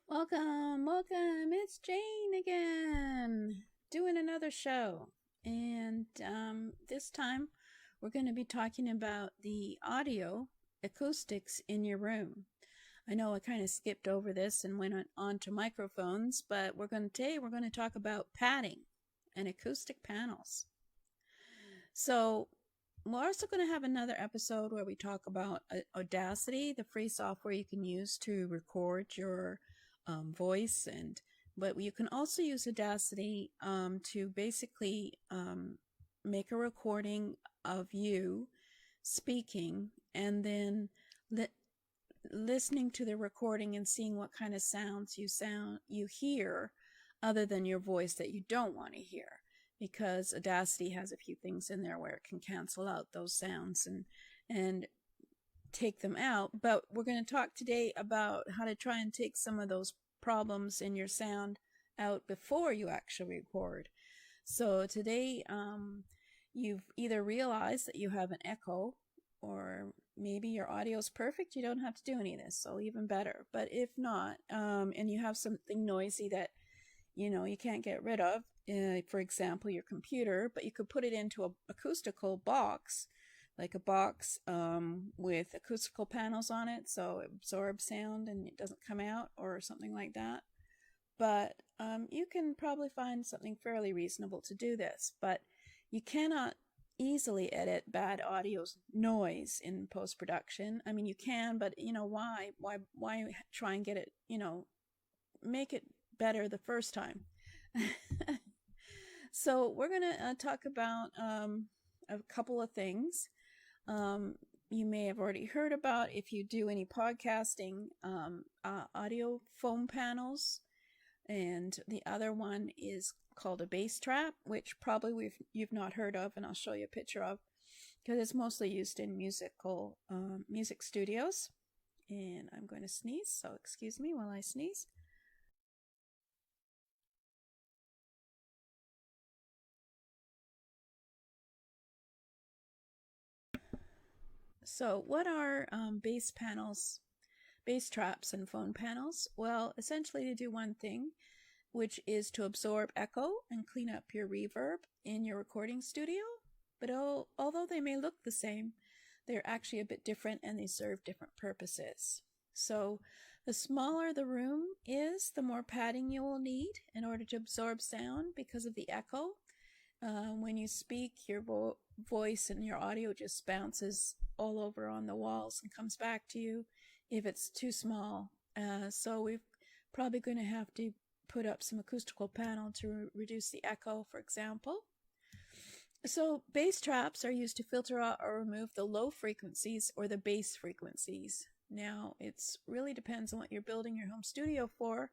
Welcome, welcome. It's Jane again, doing another show. And this time we're going to be talking about the audio acoustics in your room. I know I kind of skipped over this and went on to microphones, but today we're going to talk about padding and acoustic panels. So we're also going to have another episode where we talk about Audacity, the free software you can use to record your voice, but you can also use Audacity to basically make a recording of you speaking and then listening to the recording and seeing what kind of sounds you hear other than your voice that you don't want to hear, because Audacity has a few things in there where it can cancel out those sounds and take them out. But we're going to talk today about how to try and take some of those problems in your sound out before you actually record. So today you've either realized that you have an echo, or maybe your audio is perfect, you don't have to do any of this, so even better. But if not, and you have something noisy that you can't get rid of, for example your computer, but you could put it into an acoustical box, like a box with acoustical panels on it, so it absorbs sound and it doesn't come out, or something like that. But you can probably find something fairly reasonable to do this. But you cannot easily edit bad audio noise in post-production. I mean, you can, but why try and get it, make it better the first time? So we're going to talk about a couple of things. You may have already heard about, if you do any podcasting, audio foam panels. And the other one is called a bass trap, which probably you've not heard of, and I'll show you a picture of, because it's mostly used in music studios. And I'm going to sneeze, so excuse me while I sneeze. So what are bass traps and phone panels? Well, essentially they do one thing, which is to absorb echo and clean up your reverb in your recording studio. But although they may look the same, they're actually a bit different and they serve different purposes. So the smaller the room is, the more padding you will need in order to absorb sound because of the echo. When you speak, your voice and your audio just bounces all over on the walls and comes back to you if it's too small. So we're probably going to have to put up some acoustical panel to reduce the echo, for example. So bass traps are used to filter out or remove the low frequencies or the bass frequencies. Now, it's really depends on what you're building your home studio for.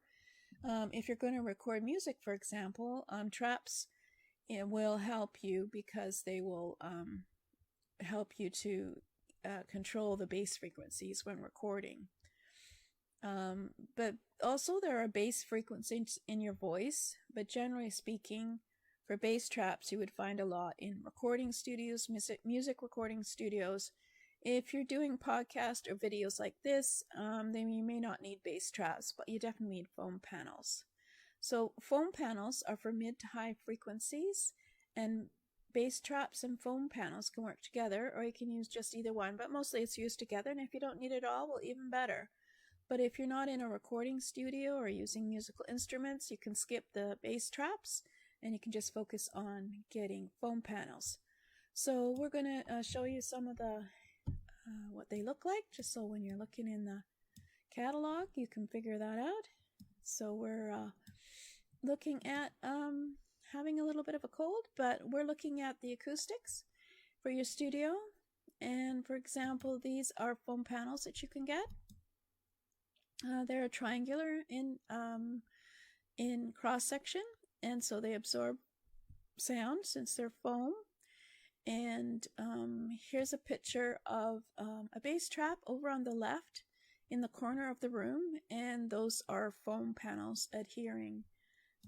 If you're going to record music, for example, traps will help you because they will help you to control the bass frequencies when recording. But also there are bass frequencies in your voice, but generally speaking, for bass traps you would find a lot in recording studios, music recording studios. If you're doing podcast or videos like this, then you may not need bass traps, but you definitely need foam panels. So foam panels are for mid to high frequencies, and bass traps and foam panels can work together, or you can use just either one, but mostly it's used together, and if you don't need it all, well, even better. But if you're not in a recording studio or using musical instruments, you can skip the bass traps and you can just focus on getting foam panels. So we're going to show you some of the what they look like, just so when you're looking in the catalog you can figure that out. So we're looking at having a little bit of a cold, but we're looking at the acoustics for your studio. And for example, these are foam panels that you can get. They're triangular in cross section, and so they absorb sound since they're foam. And here's a picture of a bass trap over on the left in the corner of the room, and those are foam panels adhering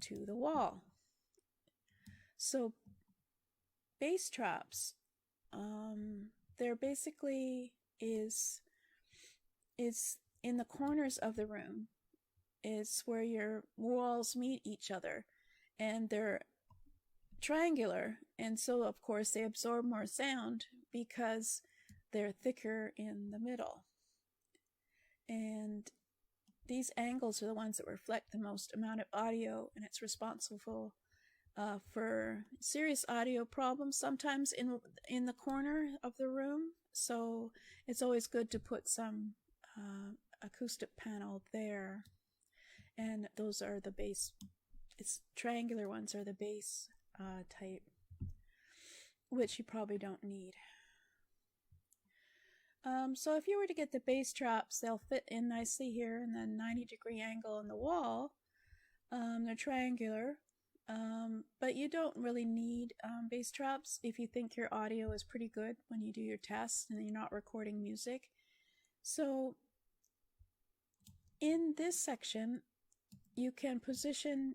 to the wall. So bass traps, they're basically is in the corners of the room, is where your walls meet each other, and they're triangular, and so of course they absorb more sound because they're thicker in the middle. And these angles are the ones that reflect the most amount of audio, and it's responsible for serious audio problems sometimes in the corner of the room. So it's always good to put some acoustic panel there, and those are the bass. It's triangular ones are the bass type, which you probably don't need. So if you were to get the bass traps, they'll fit in nicely here, and then 90-degree angle on the wall. They're triangular, but you don't really need bass traps if you think your audio is pretty good when you do your tests and you're not recording music. So in this section, you can position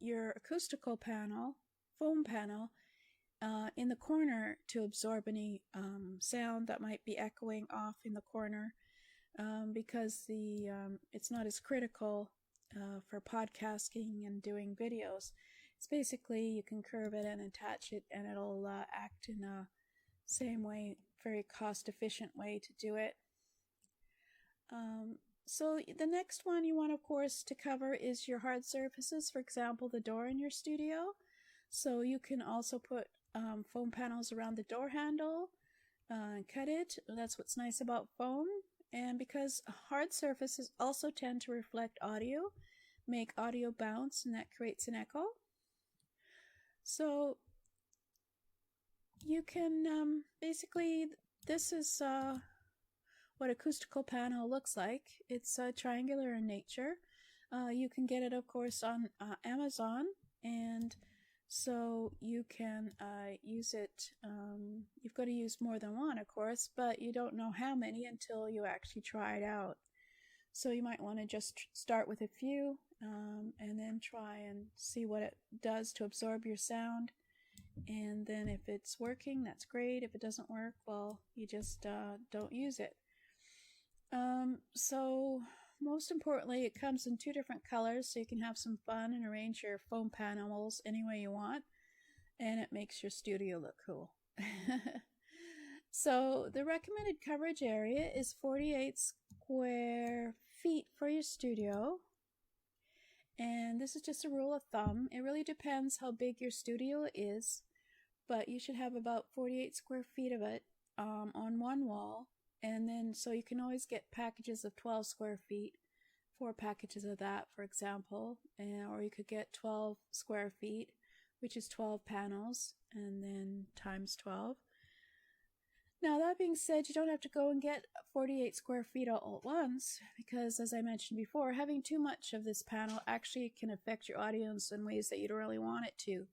your acoustical panel, foam panel, in the corner to absorb any sound that might be echoing off in the corner, because it's not as critical for podcasting and doing videos. It's basically you can curve it and attach it, and it'll act in a same way, very cost efficient way to do it. So the next one you want, of course, to cover is your hard surfaces, for example, the door in your studio. So you can also put foam panels around the door handle and cut it. That's what's nice about foam. And because hard surfaces also tend to reflect audio, make audio bounce, and that creates an echo. So you can basically, this is what acoustical panel looks like. It's triangular in nature. You can get it, of course, on Amazon, and so you can use it. You've got to use more than one, of course, but you don't know how many until you actually try it out. So you might want to just start with a few and then try and see what it does to absorb your sound. And then if it's working, that's great. If it doesn't work, well, you just don't use it. So most importantly, it comes in 2 different colors, so you can have some fun and arrange your foam panels any way you want, and it makes your studio look cool. So the recommended coverage area is 48 square feet for your studio, and this is just a rule of thumb. It really depends how big your studio is, but you should have about 48 square feet of it on one wall. And then, so you can always get packages of 12 square feet, 4 packages of that, for example, or you could get 12 square feet, which is 12 panels, and then times 12. Now, that being said, you don't have to go and get 48 square feet all at once, because as I mentioned before, having too much of this panel actually can affect your audience in ways that you don't really want it to.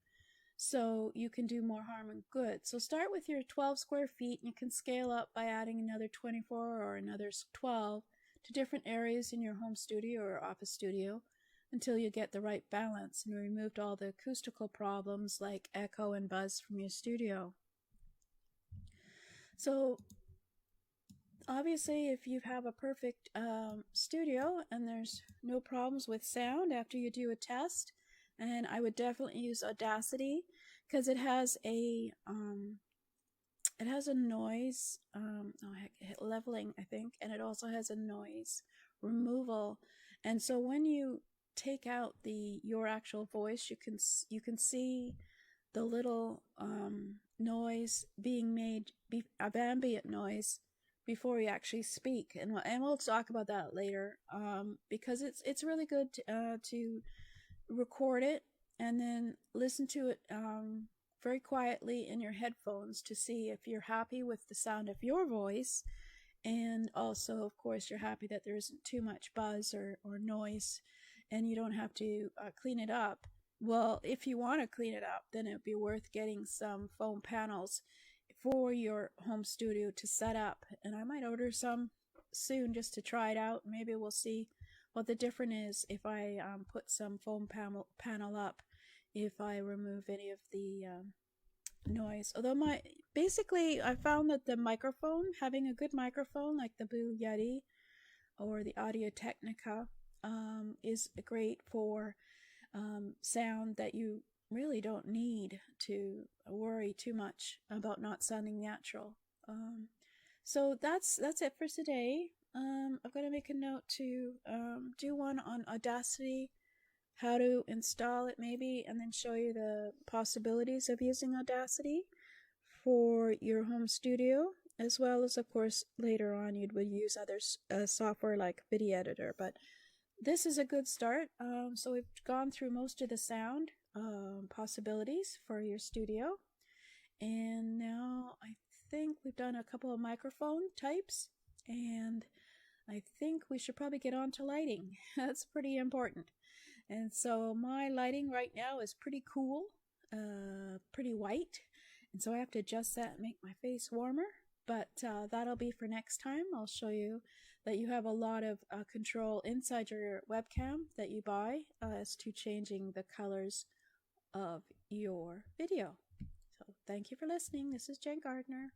So you can do more harm than good. So start with your 12 square feet, and you can scale up by adding another 24 or another 12 to different areas in your home studio or office studio until you get the right balance and removed all the acoustical problems like echo and buzz from your studio. So obviously, if you have a perfect studio and there's no problems with sound after you do a test, and I would definitely use Audacity because it has a noise leveling, I think, and it also has a noise removal. And so when you take out your actual voice, you can see the little noise being made, ambient noise, before you actually speak. And we'll talk about that later, because it's really good to record it and then listen to it very quietly in your headphones to see if you're happy with the sound of your voice, and also, of course, you're happy that there isn't too much buzz or noise, and you don't have to clean it up. Well, if you want to clean it up, then it'd be worth getting some foam panels for your home studio to set up, and I might order some soon just to try it out. Maybe we'll see what the difference is if I put some foam panel up, if I remove any of the noise. Although basically I found that the microphone, having a good microphone like the Blue Yeti or the Audio Technica, is great for sound that you really don't need to worry too much about not sounding natural. So that's it for today. I'm going to make a note to do one on Audacity, how to install it maybe, and then show you the possibilities of using Audacity for your home studio, as well as, of course, later on you would use other software like Video Editor. But this is a good start. So we've gone through most of the sound possibilities for your studio, and now I think we've done a couple of microphone types, and I think we should probably get on to lighting. That's pretty important. And so my lighting right now is pretty cool, pretty white, and so I have to adjust that and make my face warmer. But that'll be for next time. I'll show you that you have a lot of control inside your webcam that you buy as to changing the colors of your video. So thank you for listening. This is Jen Gardner.